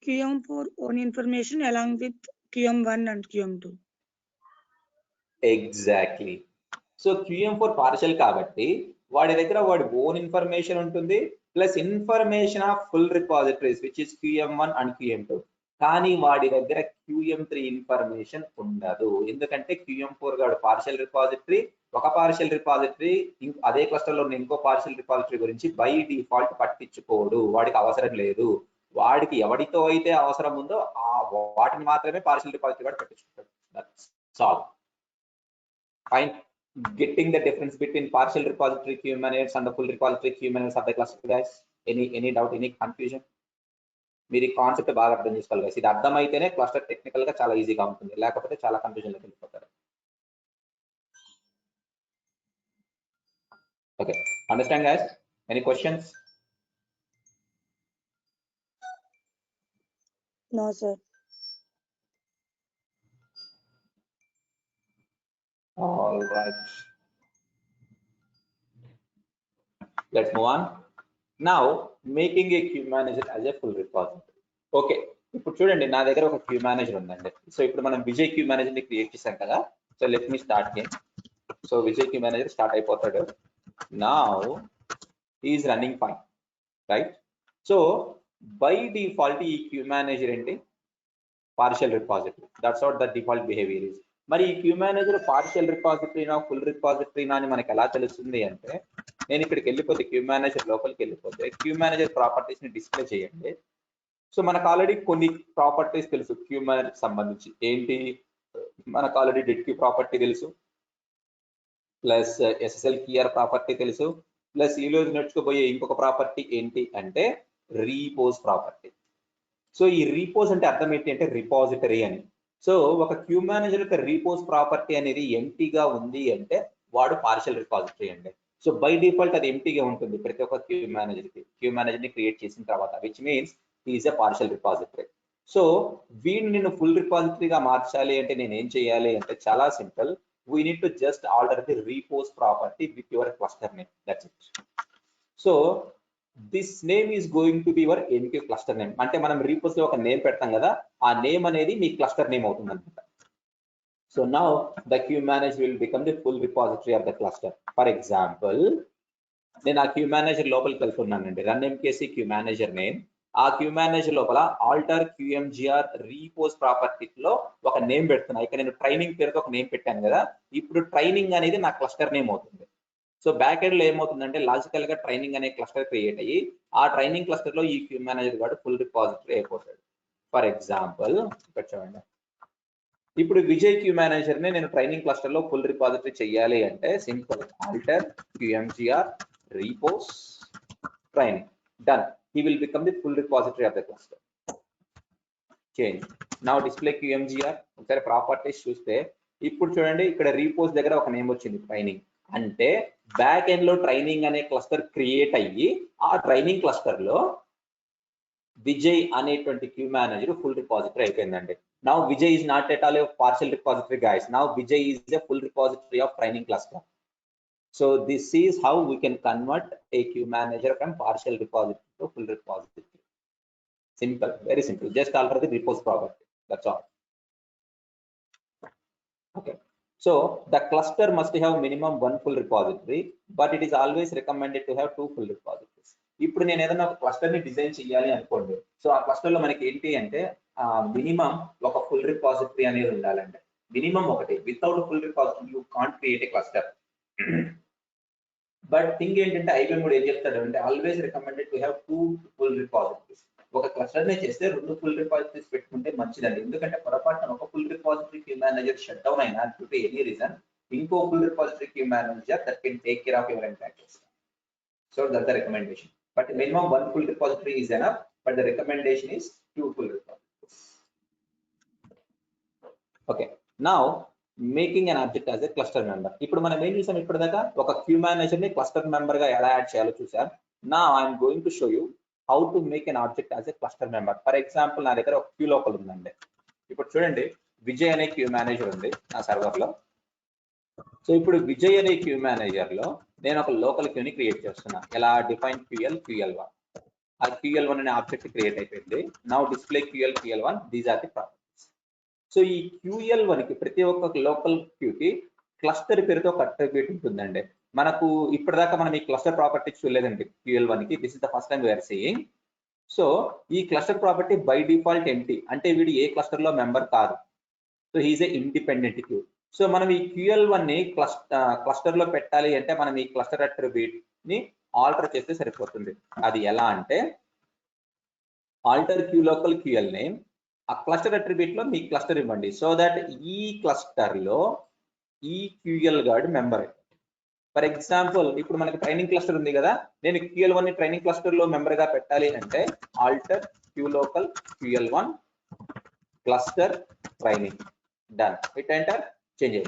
QM4 own information along with QM1 and QM2. Exactly. So QM4 partial కాబట్టి వాడి దగ్గర వాడి ఓన్ ఇన్ఫర్మేషన్ ఉంటుంది plus information of full repositories which is QM1 and QM2. కానీ వాడి దగ్గర QM3 ఇన్ఫర్మేషన్ ఉండదు, ఎందుకంటే QM4 గాడు పార్షియల్ రిపాజిటరీ, ఒక పార్షియల్ రిపాజిటరీ అదే క్లస్టర్ లో ఉన్న ఇంకో పార్షియల్ రిపాజిటరీ గురించి బై డిఫాల్ట్ పట్టించుకోడు, వాడికి అవసరం లేదు. వాడికి ఎవరితో అయితే అవసరం ఉందో వాటిని మాత్రమే పార్షియల్ డిపాజిటరీ వాడు పట్టించుకుంటాడు. That's all. Fine. Getting the difference between partial repository queue managers and the full repository queue managers of the cluster, guys. Any doubt, any confusion? మీరు ఈ కాన్సెప్ట్ బాగా అర్థం చేసుకోవాలి guys. ఇది అర్థమైతేనే క్లస్టర్ టెక్నికల్ గా చాలా ఈజీగా ఉంటుంది, లేకపోతే చాలా కన్ఫ్యూజన్ లోకి వెళ్ళిపోతారు. Okay, understand guys? Any questions? No, sir. All right. Let's move on. Now, making a queue manager as a full repository. Okay. ఇప్పుడు చూడండి, నా దగ్గర ఒక క్యూ మేనేజర్ ఉందండి. సో ఇప్పుడు మనం విజయ్ క్యూ మేనేజర్ ని క్రియేట్ చేసాం కదా. So let me start game. So Vijay queue manager start అయిపోతాడు. Now is running fine, right? So by default ఈ క్యూ మేనేజర్ ఏంటి? Partial repository. That's what the default behavior is. మరి ఈ క్యూ మేనేజర్ పార్షియల్ రిపాజిటరీనా full రిపాజిటరీనా అని మనకి ఎలా తెలుస్తుంది అంటే, నేను ఇక్కడికి వెళ్ళిపోతే క్యూ మేనేజర్ లోపలికి వెళ్ళిపోతే క్యూ మేనేజర్ ప్రాపర్టీస్ ని డిస్ప్లే చేయండి. సో మనకు ఆల్రెడీ కొన్ని ప్రాపర్టీస్ తెలుసు క్యూ మేనేజర్ సంబంధించి. ఏంటి? మనకు ఆల్రెడీ డెడ్ క్యూ ప్రాపర్టీ తెలుసు, ప్లస్ SSL కీఆర్ ప్రాపర్టీ తెలుసు, ప్లస్ ఈ రోజు నేర్చుకోబోయే ఇంకొక ప్రాపర్టీ ఏంటి అంటే రీపోజ్ ప్రాపర్టీ. సో ఈ రీపోజ్ అంటే అర్థం ఏంటి అంటే రిపాజిటరీ అని. సో ఒక క్యూ మేనేజర్ యొక్క రీపోజ్ ప్రాపర్టీ అనేది ఎంటీగా ఉంది అంటే వాడు పార్షియల్ రిపాజిటరీ అండి. సో బై డిఫాల్ట్ అది ఎంటీగా ఉంటుంది ప్రతి ఒక్క క్యూ మేనేజర్ ని క్రియేట్ చేసిన తర్వాత, which means is a partial repository. So వీడిని నేను ఫుల్ రిపాజిటరీగా మార్చాలి అంటే నేను ఏం చేయాలి అంటే చాలా simple. We need to just alter the repos property with your cluster name, that's it. So this name is going to be your MQ cluster name. అంటే మనం రీపోజ్ లో ఒక నేమ్ పెడతాం కదా, ఆ నేమ్ అనేది మీ క్లస్టర్ నేమ్ అవుతుంది అనమాట. So now the queue manager will become the full repository of the cluster. For example, నేను ఆ క్యూ మేనేజర్ లోపలికి వెళ్తున్నానండి. Run MQSC queue manager name. ఆ క్యూ మేనేజర్ లోపల ఆల్టర్ QMGR రీపోజ్ ప్రాపర్టీలో ఒక నేమ్ పెడుతున్నా. ఇక్కడ నేను ట్రైనింగ్ పేరుతో ఒక నేమ్ పెట్టాను కదా, ఇప్పుడు ట్రైనింగ్ అనేది నా క్లస్టర్ నేమ్ అవుతుంది. సో బ్యాక్ ఎండ్ లో ఏమవుతుందంటే లాజికల్ గా ట్రైనింగ్ అనే క్లస్టర్ క్రియేట్ అయ్యి ఆ ట్రైనింగ్ క్లస్టర్ లో ఈ క్యూ మేనేజర్ గాడు ఫుల్ రిపాజిటరీ అయిపోతాడు. ఫర్ ఎగ్జాంపుల్ ఇక్కడ చూడండి, ఇప్పుడు విజయ్ క్యూ మేనేజర్ ని నేను ట్రైనింగ్ క్లస్టర్ లో ఫుల్ రిపాజిటరీ చేయాలి అంటే simple alter QMGR repos training, done. He will become the full repository of the cluster. Change. Now display QMGR. ఒకసారి ప్రాపర్టీస్ చూస్తే ఇప్పుడు చూడండి, ఇక్కడ రీపోజ్ దగ్గర ఒక నేమ్ వచ్చింది ట్రైనింగ్. అంటే బ్యాక్ ఎండ్ లో ట్రైనింగ్ అనే క్లస్టర్ క్రియేట్ అయ్యి ఆ ట్రైనింగ్ క్లస్టర్ లో విజయ్ అనేటువంటి క్యూ మేనేజర్ ఫుల్ రిపాజిటరీ అయిపోయిందండి. Now Vijay is not at all a partial repository, guys. Now Vijay is a full repository of training cluster. So this is how we can convert a queue manager from partial repository to full repository. Simple, very simple. Just alter the repos property. That's all. Okay. So the cluster must have minimum one full repository, but it is always recommended to have two full repositories. ఇప్పుడు నేను ఏదైనా ఒక cluster ని design చేయాలి అనుకోండి. So ఆ cluster లో మనకి ఏంటి అంటే మినిమం ఒక ఫుల్ రిపాజిటరీ అనేది ఉండాలండి. మినిమం ఒకటి. Without full repository you can't create a cluster. But thing ఏంటంటే ఐబీఎం కూడా ఏం చెప్తాడు అంటే always recommended to have two full repositories. ఒక క్లస్టర్ నే చేస్తే రెండు ఫుల్ రిపాజిటరీస్ పెట్టుకుంటే మంచిదండి. ఎందుకంటే పొరపాటున ఒక full repository queue manager shut down అయినా డ్యూ టు ఎనీ రీజన్, ఇంకో full repository queue manager that can take care of your entire cluster. So that's the recommendation. But minimum one full repository is enough, but the recommendation is two full repositories. Okay, now making an object as a cluster member. ఇప్పుడు మనం ఏం చూసాం ఇప్పటిదాకా, ఒక queue manager ని cluster member గా ఎలా add చేయాలో చూసాం. నా I'm going to show you how to make an object as a cluster member. For example నా దగ్గర ఒక క్యూ లోకల్ ఉందండి. ఇప్పుడు చూడండి, విజయ్ అనే క్యూ మేనేజర్ ఉంది నా సర్వర్ లో. సో ఇప్పుడు విజయ్ అనే క్యూ మేనేజర్ లో నేను ఒక లోకల్ క్యూని క్రియేట్ చేస్తున్నా. ఎలా? Define QL1. ఆ QL1 అనే ఆబ్జెక్ట్ క్రియేట్ అయిపోయింది. Now display QL1. These are the properties. So ఈ QL1 కి ప్రతి ఒక్క లోకల్ క్యూకి క్లస్టర్ పేరుతో ఒక అట్రిబ్యూట్ ఉంటుందండి. మనకు ఇప్పటిదాకా మనం ఈ క్లస్టర్ ప్రాపర్టీస్ చూడలేదండి QL1 కి. This is the first time we are seeing. So ఈ cluster property by default empty, అంటే వీడు ఏ క్లస్టర్ లో మెంబర్ కాదు. So he is a independent queue. So మనం ఈ QL1 ని క్లస్టర్ లో పెట్టాలి అంటే మనం ఈ క్లస్టర్ అట్రిబ్యూట్ ని ఆల్టర్ చేస్తే సరిపోతుంది. అది ఎలా అంటే, alter queue local QL name, ఆ క్లస్టర్ అట్రిబ్యూట్ లో మీ క్లస్టర్ ఇవ్వండి. సో దట్ ఈ క్లస్టర్ లో ఈ QL గార్డ్ మెంబర్. ఫర్ ఎగ్జాంపుల్ ఇప్పుడు మనకి ట్రైనింగ్ క్లస్టర్ ఉంది కదా, నేను QL1 ని ట్రైనింగ్ క్లస్టర్ లో మెంబర్ గా పెట్టాలి అంటే alter queue local QL1 cluster training. Done. Hit enter, change it.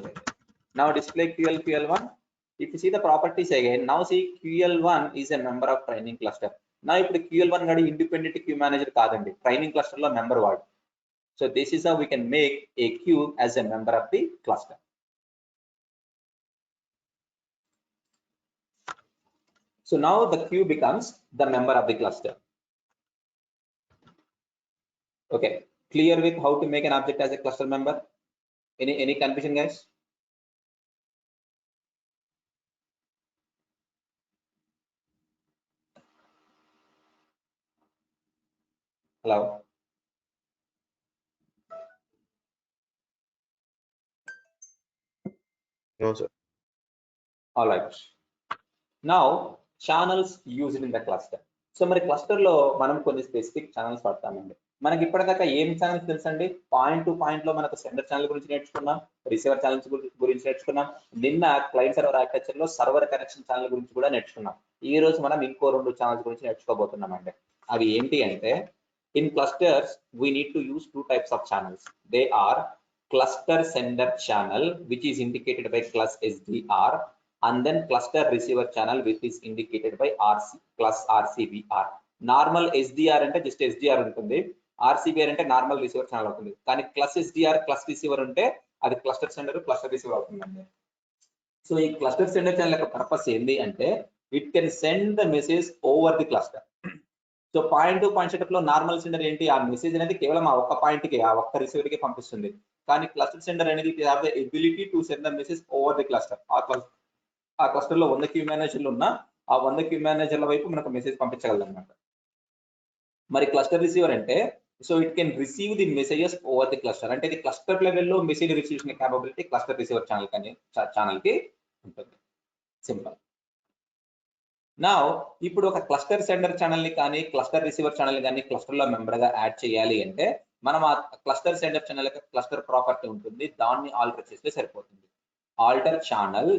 Now display QL1. If you see the properties again, now see QL1 is a member of training cluster. Now if the QL1 gadi independent queue manager kaadandi, training cluster lo member vaadu. So this is how we can make a queue as a member of the cluster. So now the queue becomes the member of the cluster. Okay, clear with how to make an object as a cluster member? Any confusion, guys? Hello. No, sir. All right. Now channels used in the cluster. So మరి cluster లో మనం కొన్ని specific channels వాడతామండి. మనకి ఇప్పటిదాకా ఏం channels తెలుసండి? Point to point లో మనకు సెండర్ ఛానల్ గురించి నేర్చుకున్నాం, రిసీవర్ ఛానల్స్ గురించి నేర్చుకున్నాం. నిన్న క్లయింట్ సర్వర్ ఆర్కిటెక్చర్ లో సర్వర్ కనెక్షన్ ఛానల్ గురించి కూడా నేర్చుకున్నాం. ఈ రోజు మనం ఇంకో 2 ఛానల్స్ గురించి నేర్చుకోబోతున్నామండి. అవి ఏంటి అంటే, in clusters we need to use 2 types of channels. They are cluster sender channel, which is indicated by class SDR, and then cluster receiver channel, which is indicated by RCBR. Normal SDR అంటే just SDR ఉంటుంది, RCBR అంటే normal receiver channel అవుతుంది. కానీ క్లస్ SDR క్లస్ receiver ఉంటే అది cluster sender cluster receiver అవుతుందండి. So ఈ cluster sender channel యొక్క పర్పస్ ఏంటి అంటే, it can send the message over the cluster. So point to point setup లో నార్మల్ సెండర్ ఏంటి, ఆ మెసేజ్ అనేది కేవలం ఆ ఒక్క పాయింట్ కి, ఆ ఒక్క రిసీవర్ కి పంపిస్తుంది. కానీ క్లస్టర్ సెండర్ అనేది it have the ability to send the message over the cluster. ఆ క్లస్టర్ లో 100 క్యూ మేనేజర్లు ఉన్నా ఆ 100 క్యూ మేనేజర్ల వైపు మనకు మెసేజ్ పంపించగలదు అనమాట. మరి క్లస్టర్ రిసీవర్ అంటే, so it can receive the messages over the cluster. అంటే ఇది క్లస్టర్ లెవెల్లో మెసేజ్ రిసీవ్ చేసే క్యాపబిలిటీ క్లస్టర్ రిసీవర్ ఛానల్ కి ఉంటుంది. సింపుల్. నా ఇప్పుడు ఒక క్లస్టర్ సెండర్ ఛానల్ ని కానీ క్లస్టర్ రిసీవర్ ఛానల్ కానీ క్లస్టర్ లో మెంబర్ గా యాడ్ చేయాలి అంటే, మనం ఆ క్లస్టర్ సెండర్ ఛానల్ యొక్క క్లస్టర్ ప్రాపర్టీ ఉంటుంది, దాన్ని ఆల్టర్ చేస్తే సరిపోతుంది. Alter channel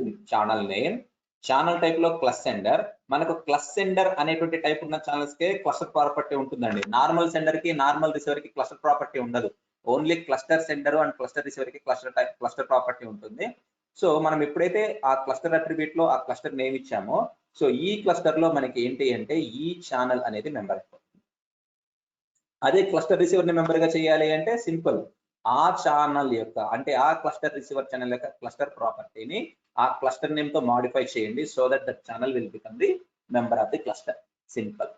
name, channel type లో క్లస్ సెండర్. మనకు క్లస్ సెండర్ అనేటువంటి టైప్ ఉన్న ఛానల్స్ కే క్లస్టర్ ప్రాపర్టీ ఉంటుందండి. నార్మల్ సెండర్ కి నార్మల్ రిసీవర్ కి క్లస్టర్ ప్రాపర్టీ ఉండదు. Only cluster sender and cluster receiver కి క్లస్టర్ ప్రాపర్టీ ఉంటుంది. సో మనం ఎప్పుడైతే ఆ క్లస్టర్ అట్రిబ్యూట్ లో ఆ క్లస్టర్ నేమ్ ఇచ్చామో, సో ఈ క్లస్టర్ లో మనకి ఏంటి అంటే ఈ ఛానల్ అనేది మెంబర్ అయిపోతుంది. అదే క్లస్టర్ రిసీవర్ ని మెంబర్ గా చేయాలి అంటే సింపుల్, ఆ ఛానల్ యొక్క అంటే ఆ క్లస్టర్ రిసీవర్ ఛానల్ యొక్క క్లస్టర్ ప్రాపర్టీని ఆ క్లస్టర్ నేమ్ తో మాడిఫై చేయండి. So that the channel will become the member of the cluster. Simple.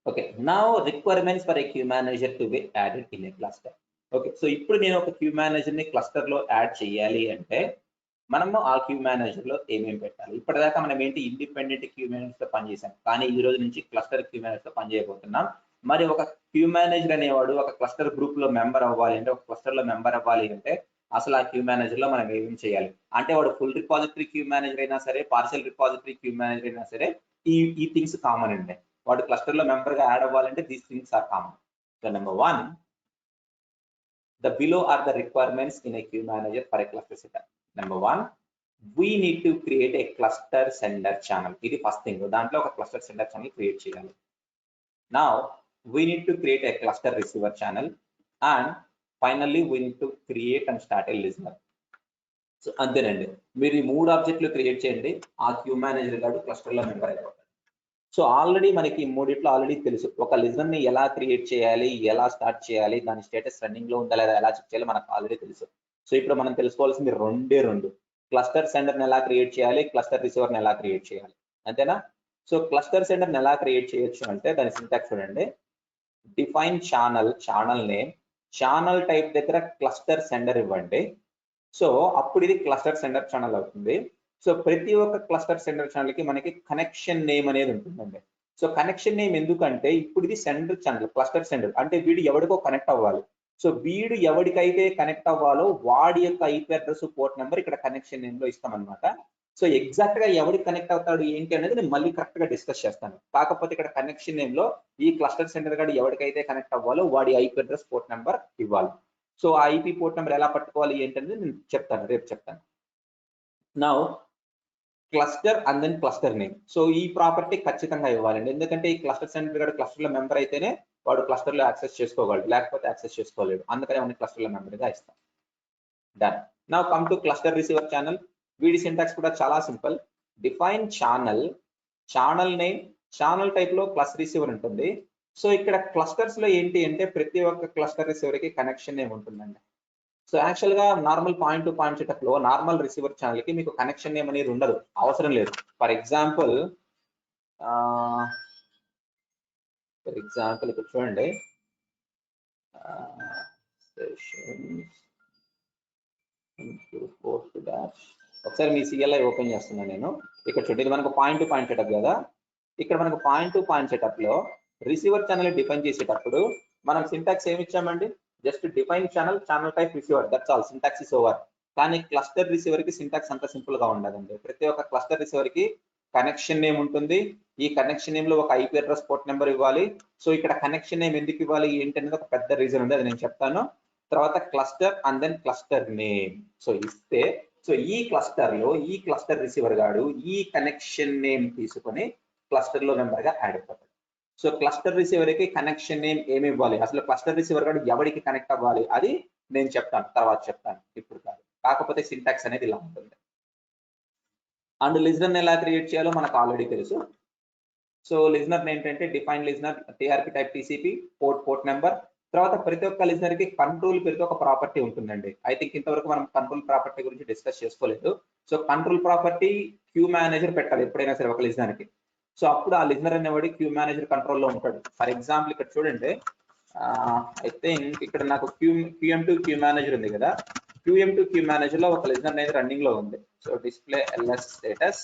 Okay, now requirements for a queue manager to be added in a cluster. Okay, so ఇప్పుడు నేను ఒక queue manager ని cluster లో add చేయాలి అంటే మనము ఆ queue manager లో ఏమేమి పెట్టాలి? ఇప్పటిదాకా మనం ఏంటి ఇండిపెండెంట్ క్యూ మేనేజర్ తో పనిచేసాం, కానీ ఈ రోజు నుంచి క్లస్టర్ క్యూ మేనేజర్ తో పనిచేయబోతున్నాం. మరి ఒక క్యూ మేనేజర్ అనేవాడు ఒక క్లస్టర్ గ్రూప్ లో మెంబర్ అవ్వాలి అంటే, ఒక క్లస్టర్ లో మెంబర్ అవ్వాలి అంటే అసలు ఆ క్యూ మేనేజర్ లో మనం ఏమేమి చేయాలి అంటే, వాడు ఫుల్ రిపాజిటరీ క్యూ మేనేజర్ అయినా సరే, పార్షియల్ రిపాజిటరీ క్యూ మేనేజర్ అయినా సరే, ఈ థింగ్స్ కామన్ అండి. వాడు క్లస్టర్ లో మెంబర్ గా యాడ్ అవ్వాలంటే these things are common. So number 1, the below are the requirements in a queue manager for a cluster setup. Number 1, we need to create a cluster sender channel. ఇది first thing, దాంట్లో ఒక cluster sender channel create చేయాలి. Now we need to create a cluster receiver channel, and finally we need to create and start a listener. So అంతేనండి, మీరు ఈ 3 ఆబ్జెక్టులు create చేయండి, ఆ queue manager గారు క్లస్టర్లో మెంబర్ అయిపోతారు. సో ఆల్రెడీ మనకి మూడిట్లో ఆల్రెడీ తెలుసు, ఒక లిజనర్ ని ఎలా క్రియేట్ చేయాలి, ఎలా స్టార్ట్ చేయాలి, దాని స్టేటస్ రన్నింగ్ లో ఉందా లేదా ఎలా చెక్ చేయాలి మనకు ఆల్రెడీ తెలుసు. సో ఇప్పుడు మనం తెలుసుకోవాల్సింది రెండు, క్లస్టర్ సెండర్ ని ఎలా క్రియేట్ చేయాలి, క్లస్టర్ రిసీవర్ ని ఎలా క్రియేట్ చేయాలి, అంతేనా? సో క్లస్టర్ సెండర్ ని ఎలా క్రియేట్ చేయొచ్చు అంటే దాని సింటాక్స్ చూడండి. Define channel name, channel type దగ్గర క్లస్టర్ సెండర్ ఇవ్వండి. సో అప్పుడు ఇది క్లస్టర్ సెండర్ ఛానల్ అవుతుంది. సో ప్రతి ఒక్క క్లస్టర్ సెండర్ ఛానల్ కి మనకి కనెక్షన్ నేమ్ అనేది ఉంటుందండి. సో కనెక్షన్ నేమ్ ఎందుకంటే ఇప్పుడు ఇది సెండర్ ఛానల్, క్లస్టర్ సెండర్ అంటే వీడు ఎవరికో కనెక్ట్ అవ్వాలి. సో వీడు ఎవరికైతే కనెక్ట్ అవ్వాలో వాడి యొక్క ఐపీ అడ్రస్, పోర్ట్ నెంబర్ ఇక్కడ కనెక్షన్ నేమ్ లో ఇస్తామన్నమాట. సో ఎగ్జాక్ట్ గా ఎవరికి కనెక్ట్ అవుతాడు ఏంటి అనేది నేను మళ్ళీ కరెక్ట్ గా డిస్కస్ చేస్తాను. కాకపోతే ఇక్కడ కనెక్షన్ నేమ్ లో ఈ క్లస్టర్ సెండర్ గాడు ఎవరికైతే కనెక్ట్ అవ్వాలో వాడి ఐపీ అడ్రస్, పోర్ట్ నెంబర్ ఇవ్వాలి. సో ఆ ఐపీ పోర్ట్ నెంబర్ ఎలా పట్టుకోవాలి ఏంటనేది నేను చెప్తాను, రేపు చెప్తాను. Now cluster and then cluster name. So ఈ ప్రాపర్టీ ఖచ్చితంగా ఇవ్వాలండి, ఎందుకంటే ఈ క్లస్టర్ సెంటర్ గారు క్లస్టర్ లో మెంబర్ అయితేనే వాడు క్లస్టర్ లో యాక్సెస్ చేసుకోగలడు, లేకపోతే యాక్సెస్ చేసుకోలేడు. అందుకనే మన క్లస్టర్ లో మెంబర్ గా ఇస్తాం. Done. Now come to cluster receiver channel. వీడి సింటాక్స్ కూడా చాలా simple. Define channel name, channel type లో ప్లస్ రిసీవర్ ఉంటుంది. సో ఇక్కడ క్లస్టర్స్ లో ఏంటి అంటే ప్రతి ఒక్క క్లస్టర్ రిసీవర్ కి కనెక్షన్ నేమ్ ఉంటుందండి. సో యాక్చువల్ గా normal point to point setup లో నార్మల్ రిసీవర్ ఛానల్ కి మీకు కనెక్షన్ నేమ్ అనేది ఉండదు, అవసరం లేదు. ఫర్ ఎగ్జాంపుల్ ఇక్కడ చూడండి, ఒకసారి మీ సిఎల్ఐ ఓపెన్ చేస్తున్నాను నేను. ఇక్కడ చూడండి, ఇది మనకు పాయింట్ టు పాయింట్ సెటప్ కదా. ఇక్కడ మనకు పాయింట్ టు పాయింట్ సెటప్ లో రిసీవర్ ఛానల్ డిఫైన్ చేసేటప్పుడు మనం సింటాక్స్ ఏమి ఇచ్చామండి, just define channel type receiver, that's all, syntax is over. కానీ క్లస్టర్ రిసీవర్ కి సింటాక్స్ అంత సింపుల్ గా ఉండదండి. ప్రతి ఒక్క క్లస్టర్ రిసీవర్ కి కనెక్షన్ నేమ్ ఉంటుంది. ఈ కనెక్షన్ నేమ్ లో ఒక ఐపీ అడ్రస్, పోర్ట్ నెంబర్ ఇవ్వాలి. సో ఇక్కడ కనెక్షన్ నేమ్ ఎందుకు ఇవ్వాలి ఏంటి అనేది ఒక పెద్ద రీజన్ ఉంది, అది నేను చెప్తాను తర్వాత. Cluster and then cluster name. So ఇస్తే సో ఈ క్లస్టర్ రిసీవర్ గాడు ఈ కనెక్షన్ నేమ్ తీసుకొని క్లస్టర్ లో మెంబర్ గా యాడ్ అయిపోతాడు. సో క్లస్టర్ రిసీవర్ కి కనెక్షన్ నేమ్ ఏమి ఇవ్వాలి, అసలు క్లస్టర్ రిసీవర్ గాడు ఎవరికి కనెక్ట్ అవ్వాలి అది నేను చెప్తాను, తర్వాత చెప్తాను, ఇప్పుడు కాదు. కాకపోతే సింటాక్స్ అనేది ఇలా ఉంటుంది. అండ్ లిజనర్ ఎలా క్రియేట్ చేయాలో మనకు ఆల్రెడీ తెలుసు. సో లిజనర్ ఏంటంటే define listener, TRP type TCP, port number. తర్వాత ప్రతి ఒక్క లిజనర్ కి కంట్రోల్ పేరుతో ఒక ప్రాపర్టీ ఉంటుందండి. ఐ థింక్ ఇంతవరకు మనం కంట్రోల్ ప్రాపర్టీ గురించి డిస్కస్ చేసుకోలేదు. So control property queue manager పెట్టాలి ఎప్పుడైనా సరే ఒక లిజనర్ కి. సో అప్పుడు ఆ లిజనర్ అనేవాడి క్యూ మేనేజర్ కంట్రోల్లో ఉంటాడు. ఫర్ ఎగ్జాంపుల్ ఇక్కడ చూడండి, ఐ థింక్ ఇక్కడ నాకు QM2 క్యూ మేనేజర్ ఉంది కదా. QM2 క్యూ మేనేజర్ లో ఒక లిజనర్ అనేది రన్నింగ్ లో ఉంది. So display ls status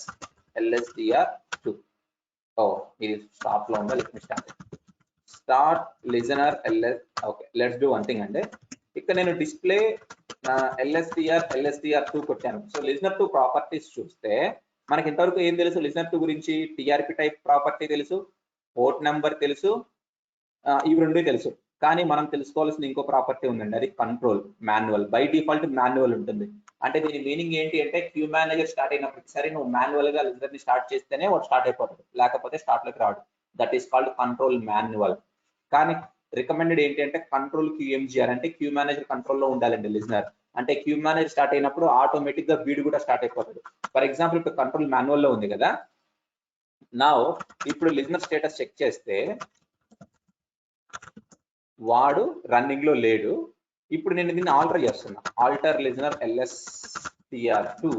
lsdr2. ఇది స్టాప్ లో ఉందా, let me start listener ls. Okay, let's do one thing అండి. ఇక్కడ నేను డిస్ప్లే lsdr2 కొట్టాను. సో లిజనర్ 2 ప్రాపర్టీస్ చూస్తే మనకి ఇంతవరకు ఏం తెలుసు లిజనర్ 2 గురించి, టీఆర్పీ టైప్ ప్రాపర్టీ తెలుసు, పోర్ట్ నెంబర్ తెలుసు, ఇవి రెండు తెలుసు. కానీ మనం తెలుసుకోవాల్సిన ఇంకో ప్రాపర్టీ ఉందండి, అది control manual. By default manual ఉంటుంది. అంటే దీని మీనింగ్ ఏంటి అంటే క్యూ మేనేజర్ స్టార్ట్ అయినప్పుడు ఒకసారి నువ్వు మాన్యువల్ గా లిజనర్ ని స్టార్ట్ చేస్తేనే వాడు స్టార్ట్ అయిపోతాడు, లేకపోతే స్టార్ట్ లోకి రాడు. That is called control manual. కానీ రికమెండెడ్ ఏంటి అంటే కంట్రోల్ QMGR, అంటే క్యూ మేనేజర్ కంట్రోల్లో ఉండాలండి లిజనర్. అంటే క్యూ మేనేజర్ స్టార్ట్ అయినప్పుడు ఆటోమేటిక్ గా వీడు కూడా స్టార్ట్ అయిపోతాడు. ఫర్ ఎగ్జాంపుల్ ఇప్పుడు కంట్రోల్ మాన్యువల్ లో ఉంది కదా. నా ఇప్పుడు లిజనర్ స్టేటస్ చెక్ చేస్తే వాడు రన్నింగ్ లో లేడు. ఇప్పుడు నేను దీన్ని ఆల్టర్ చేస్తున్నా, alter listener lsdr2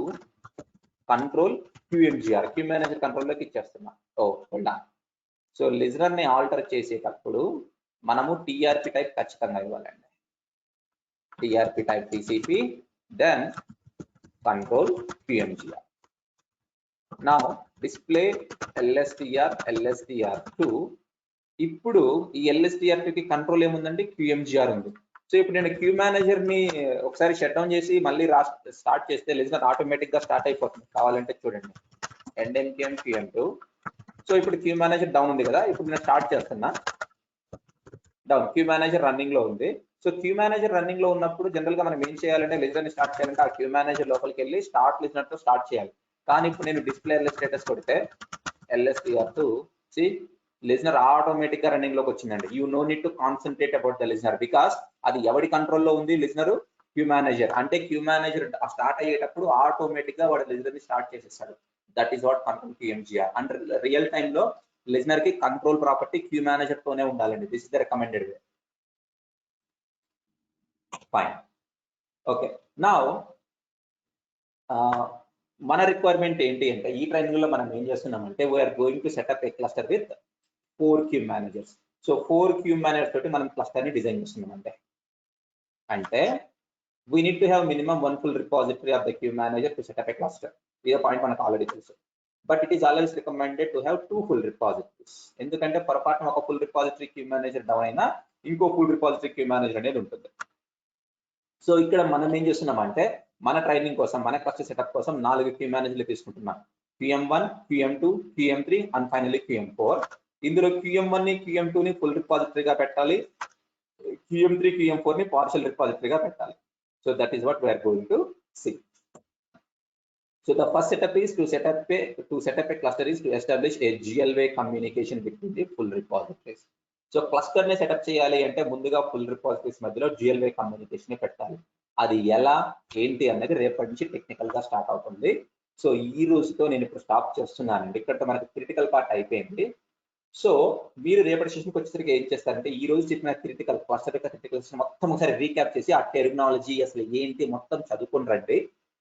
control QMGR, queue manager control లోకి ఇచ్చేస్తున్నా. సో లిజనర్ ని ఆల్టర్ చేసేటప్పుడు మనము టీఆర్పీ టైప్ ఖచ్చితంగా ఇవ్వాలండి. TRP type TCP then control QMGR. నా డిస్ప్లే lsdr2. ఇప్పుడు ఈ lsdr2 కి కంట్రోల్ ఏముందండి, QMGR ఉంది. సో ఇప్పుడు నేను క్యూ మేనేజర్ ని ఒకసారి షట్ డౌన్ చేసి మళ్ళీ స్టార్ట్ చేస్తే లిజనర్ ఆటోమేటిక్ గా స్టార్ట్ అయిపోతుంది. కావాలంటే చూడండి endmqm QM2. సో ఇప్పుడు క్యూ మేనేజర్ డౌన్ ఉంది కదా. ఇప్పుడు నేను స్టార్ట్ చేస్తున్నా, డౌన్, క్యూ మేనేజర్ రన్నింగ్ లో ఉంది. సో క్యూ మేనేజర్ రన్నింగ్ లో ఉన్నప్పుడు జనరల్ గా మనం ఏం చేయాలంటే లిజనర్ ని స్టార్ట్ చేయాలంటే ఆ క్యూ మేనేజర్ లోపలికి వెళ్ళి స్టార్ట్ లిజనర్ తో స్టార్ట్ చేయాలి. కానీ ఇప్పుడు నేను డిస్ప్లే ls స్టేటస్ కొడితే lsdr2 లిజనర్ ఆటోమేటిక్ గా రన్నింగ్ లోకి వచ్చిందండి. You no need to concentrate about the listener because అది ఎవరి కంట్రోల్లో ఉంది? Listener queue manager. అంటే క్యూ మేనేజర్ స్టార్ట్ అయ్యేటప్పుడు ఆటోమేటిక్ గా వాడు లిజనర్ ని స్టార్ట్ చేసేస్తాడు. That is what control QMGR. అంటే రియల్ టైమ్ లో లిజనర్ కి కంట్రోల్ ప్రాపర్టీ క్యూ మేనేజర్ తోనే ఉండాలండి. This is the recommended way. Fine. Okay, now మన రిక్వైర్మెంట్ ఏంటి అంటే ఈ ట్రైనింగ్ లో మనం ఏం చేస్తున్నామంటే we're going to set up a cluster with 4 queue managers. So 4 queue managers తోటి మనం క్లస్టర్ ని డిజైన్ చేస్తున్నాం. అంటే we need to have minimum one full repository of the queue manager to set up a cluster. This point మనకు already తెలుసు. But it is always recommended to have 2 full repositories. ఎందుకంటే పొరపాటున ఒక full repository queue manager down అయినా ఇంకో full repository queue manager అనేది ఉంటుంది. So ఇక్కడ మనం ఏం చేస్తున్నామంటే మన ట్రైనింగ్ కోసం మన క్లస్టర్ సెటప్ కోసం 4 క్యూ మేనేజర్లు తీసుకుంటున్నాం. QM1, QM2, QM3 and finally QM4. ఇందులో QM1 ని QM2 ని ఫుల్ రిపాజిటరీగా పెట్టాలి. QM3, QM4 ని పార్షియల్ రిపాజిటరీగా పెట్టాలి. So that is what we are going to see. So the first setup is to set up a cluster is to establish a GLWay communication between the full repositories. So cluster ని setup చేయాలి అంటే ముందుగా full repositories మధ్యలో GLWay communication ని పెట్టాలి. అది ఎలా ఏంటి అనేది రేపటి నుంచి టెక్నికల్ గా స్టార్ట్ అవుతుంది. సో ఈ రోజుతో నేను ఇప్పుడు స్టాప్ చేస్తున్నానండి. ఇక్కడ మనకి క్రిటికల్ పార్ట్ అయిపోయింది. సో మీరు రేపటి సెషన్కి వచ్చేసరికి ఏం చేస్తారంటే ఈ రోజు చెప్పిన క్రిటికల్ క్లస్టర్ యొక్క క్రిటికల్ మొత్తం ఒకసారి రీక్యాప్ చేసి ఆ టెర్మినాలజీ అసలు ఏంటి మొత్తం చదువుకుని రండి.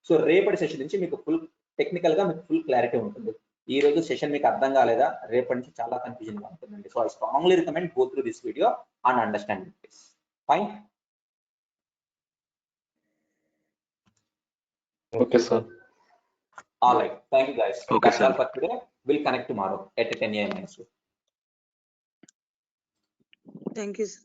సో రేపటి సెషన్ నుంచి మీకు ఫుల్ టెక్నికల్ గా మీకు ఫుల్ క్లారిటీ ఉంటుంది. ఈ రోజు సెషన్ మీకు అర్థం కాలేదా? రేపటి నుంచి చాలా కన్ఫ్యూజన్ గా ఉంటుందండి. So I strongly recommend go through this video and understand this. Fine. Okay, sir. All right. Thank you, guys. Okay, That's sir. all for today. We'll connect tomorrow at 10 a.m. Thank you, sir.